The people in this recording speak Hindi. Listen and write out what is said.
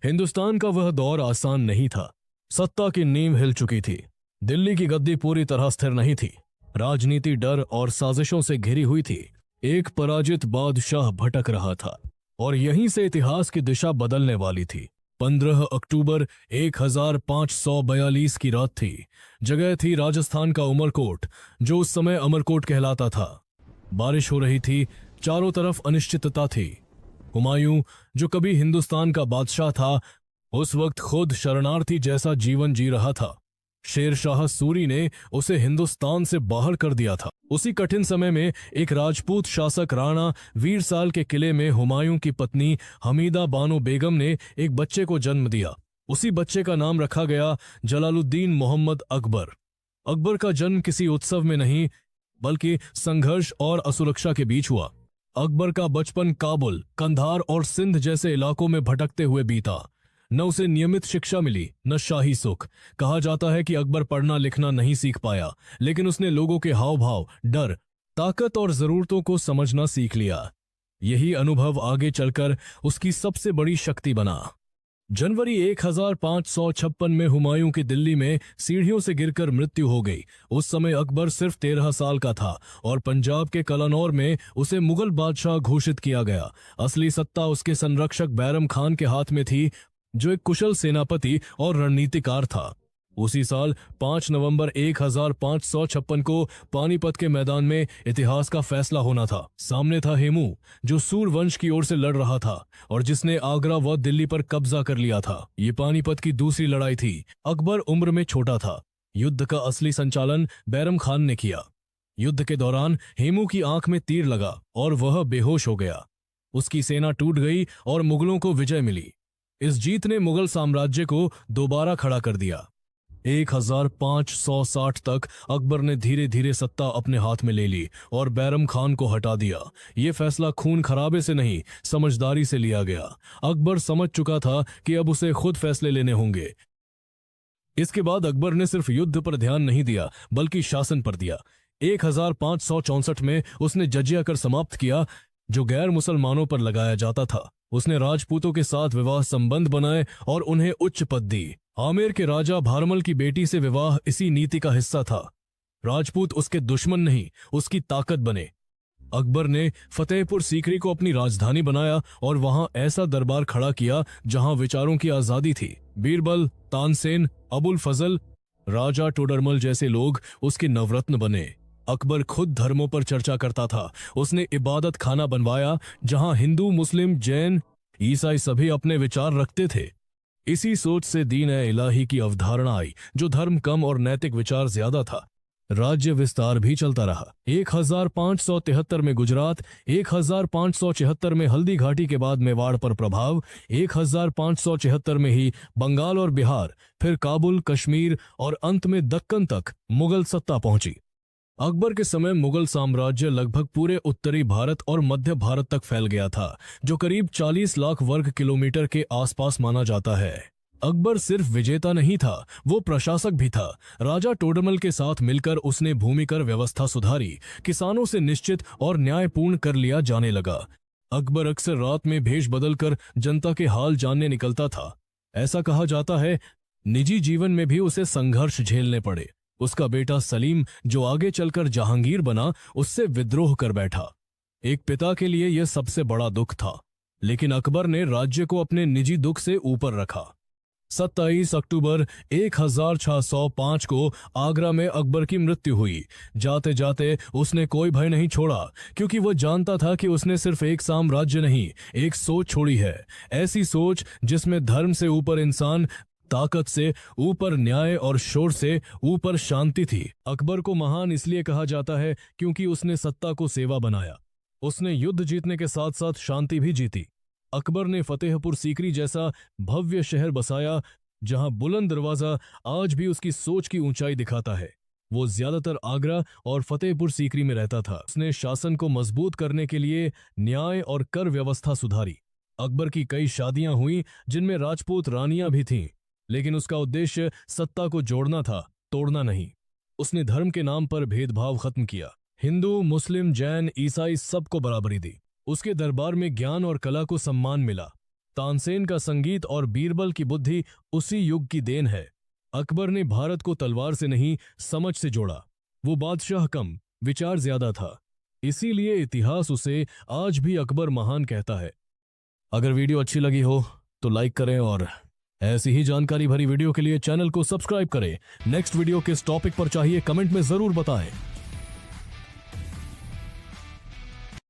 हिंदुस्तान का वह दौर आसान नहीं था। सत्ता की नींव हिल चुकी थी। दिल्ली की गद्दी पूरी तरह स्थिर नहीं थी। राजनीति डर और साजिशों से घिरी हुई थी। एक पराजित बादशाह भटक रहा था और यहीं से इतिहास की दिशा बदलने वाली थी। 15 अक्टूबर 1542 की रात थी। जगह थी राजस्थान का उमरकोट, जो उस समय अमरकोट कहलाता था। बारिश हो रही थी, चारों तरफ अनिश्चितता थी। हुमायूं, जो कभी हिंदुस्तान का बादशाह था, उस वक्त खुद शरणार्थी जैसा जीवन जी रहा था। शेर शाह सूरी ने उसे हिंदुस्तान से बाहर कर दिया था। उसी कठिन समय में एक राजपूत शासक राणा वीरसाल के किले में हुमायूं की पत्नी हमीदा बानो बेगम ने एक बच्चे को जन्म दिया। उसी बच्चे का नाम रखा गया जलालुद्दीन मोहम्मद अकबर। अकबर का जन्म किसी उत्सव में नहीं, बल्कि संघर्ष और असुरक्षा के बीच हुआ। अकबर का बचपन काबुल, कंधार और सिंध जैसे इलाकों में भटकते हुए बीता। न उसे नियमित शिक्षा मिली, न शाही सुख। कहा जाता है कि अकबर पढ़ना लिखना नहीं सीख पाया, लेकिन उसने लोगों के हाव भाव, डर, ताकत और जरूरतों को समझना सीख लिया। यही अनुभव आगे चलकर उसकी सबसे बड़ी शक्ति बना। जनवरी 1556 में हुमायूं की दिल्ली में सीढ़ियों से गिरकर मृत्यु हो गई। उस समय अकबर सिर्फ 13 साल का था और पंजाब के कलानौर में उसे मुगल बादशाह घोषित किया गया। असली सत्ता उसके संरक्षक बैरम खान के हाथ में थी, जो एक कुशल सेनापति और रणनीतिकार था। उसी साल 5 नवंबर 1556 को पानीपत के मैदान में इतिहास का फैसला होना था। सामने था हेमू, जो सूर वंश की ओर से लड़ रहा था और जिसने आगरा व दिल्ली पर कब्जा कर लिया था। ये पानीपत की दूसरी लड़ाई थी। अकबर उम्र में छोटा था। युद्ध का असली संचालन बैरम खान ने किया। युद्ध के दौरान हेमू की आंख में तीर लगा और वह बेहोश हो गया। उसकी सेना टूट गई और मुगलों को विजय मिली। इस जीत ने मुगल साम्राज्य को दोबारा खड़ा कर दिया। 1560 तक अकबर ने धीरे धीरे सत्ता अपने हाथ में ले ली और बैरम खान को हटा दिया। यह फैसला खून खराबे से नहीं, समझदारी से लिया गया। अकबर समझ चुका था कि अब उसे खुद फैसले लेने होंगे। इसके बाद अकबर ने सिर्फ युद्ध पर ध्यान नहीं दिया, बल्कि शासन पर दिया। 1564 में उसने जजिया कर समाप्त किया, जो गैर मुसलमानों पर लगाया जाता था। उसने राजपूतों के साथ विवाह संबंध बनाए और उन्हें उच्च पद दी। आमेर के राजा भारमल की बेटी से विवाह इसी नीति का हिस्सा था। राजपूत उसके दुश्मन नहीं, उसकी ताकत बने। अकबर ने फतेहपुर सीकरी को अपनी राजधानी बनाया और वहां ऐसा दरबार खड़ा किया जहां विचारों की आजादी थी। बीरबल, तानसेन, अबुल फजल, राजा टोडरमल जैसे लोग उसके नवरत्न बने। अकबर खुद धर्मों पर चर्चा करता था। उसने इबादत खाना बनवाया जहां हिंदू, मुस्लिम, जैन, ईसाई सभी अपने विचार रखते थे। इसी सोच से दीन-ए-इलाही की अवधारणा आई, जो धर्म कम और नैतिक विचार ज्यादा था। राज्य विस्तार भी चलता रहा। 1573 में गुजरात, 1576 में हल्दी घाटी के बाद मेवाड़ पर प्रभाव, 1576 में ही बंगाल और बिहार, फिर काबुल, कश्मीर और अंत में दक्कन तक मुगल सत्ता पहुंची। अकबर के समय मुगल साम्राज्य लगभग पूरे उत्तरी भारत और मध्य भारत तक फैल गया था, जो करीब 40 लाख वर्ग किलोमीटर के आसपास माना जाता है। अकबर सिर्फ विजेता नहीं था, वो प्रशासक भी था। राजा टोडरमल के साथ मिलकर उसने भूमिकर व्यवस्था सुधारी, किसानों से निश्चित और न्यायपूर्ण कर लिया जाने लगा। अकबर अक्सर रात में भेष बदलकर जनता के हाल जानने निकलता था। ऐसा कहा जाता है, निजी जीवन में भी उसे संघर्ष झेलने पड़े। उसका बेटा सलीम, जो आगे चलकर जहांगीर बना, उससे विद्रोह कर बैठा। एक पिता के लिए यह सबसे बड़ा दुख था, लेकिन अकबर ने राज्य को अपने निजी दुख से ऊपर रखा। 27 अक्टूबर 1605 को आगरा में अकबर की मृत्यु हुई। जाते जाते उसने कोई भय नहीं छोड़ा, क्योंकि वह जानता था कि उसने सिर्फ एक साम्राज्य नहीं, एक सोच छोड़ी है। ऐसी सोच जिसमें धर्म से ऊपर इंसान, ताकत से ऊपर न्याय और शोर से ऊपर शांति थी। अकबर को महान इसलिए कहा जाता है क्योंकि उसने सत्ता को सेवा बनाया। उसने युद्ध जीतने के साथ साथ शांति भी जीती। अकबर ने फतेहपुर सीकरी जैसा भव्य शहर बसाया, जहां बुलंद दरवाजा आज भी उसकी सोच की ऊंचाई दिखाता है। वो ज्यादातर आगरा और फतेहपुर सीकरी में रहता था। उसने शासन को मजबूत करने के लिए न्याय और कर व्यवस्था सुधारी। अकबर की कई शादियां हुई जिनमें राजपूत रानियां भी थीं, लेकिन उसका उद्देश्य सत्ता को जोड़ना था, तोड़ना नहीं। उसने धर्म के नाम पर भेदभाव खत्म किया। हिंदू, मुस्लिम, जैन, ईसाई सबको बराबरी दी। उसके दरबार में ज्ञान और कला को सम्मान मिला। तानसेन का संगीत और बीरबल की बुद्धि उसी युग की देन है। अकबर ने भारत को तलवार से नहीं, समझ से जोड़ा। वो बादशाह कम, विचार ज्यादा था। इसीलिए इतिहास उसे आज भी अकबर महान कहता है। अगर वीडियो अच्छी लगी हो तो लाइक करें और ऐसी ही जानकारी भरी वीडियो के लिए चैनल को सब्सक्राइब करें। नेक्स्ट वीडियो किस टॉपिक पर चाहिए कमेंट में जरूर बताएं।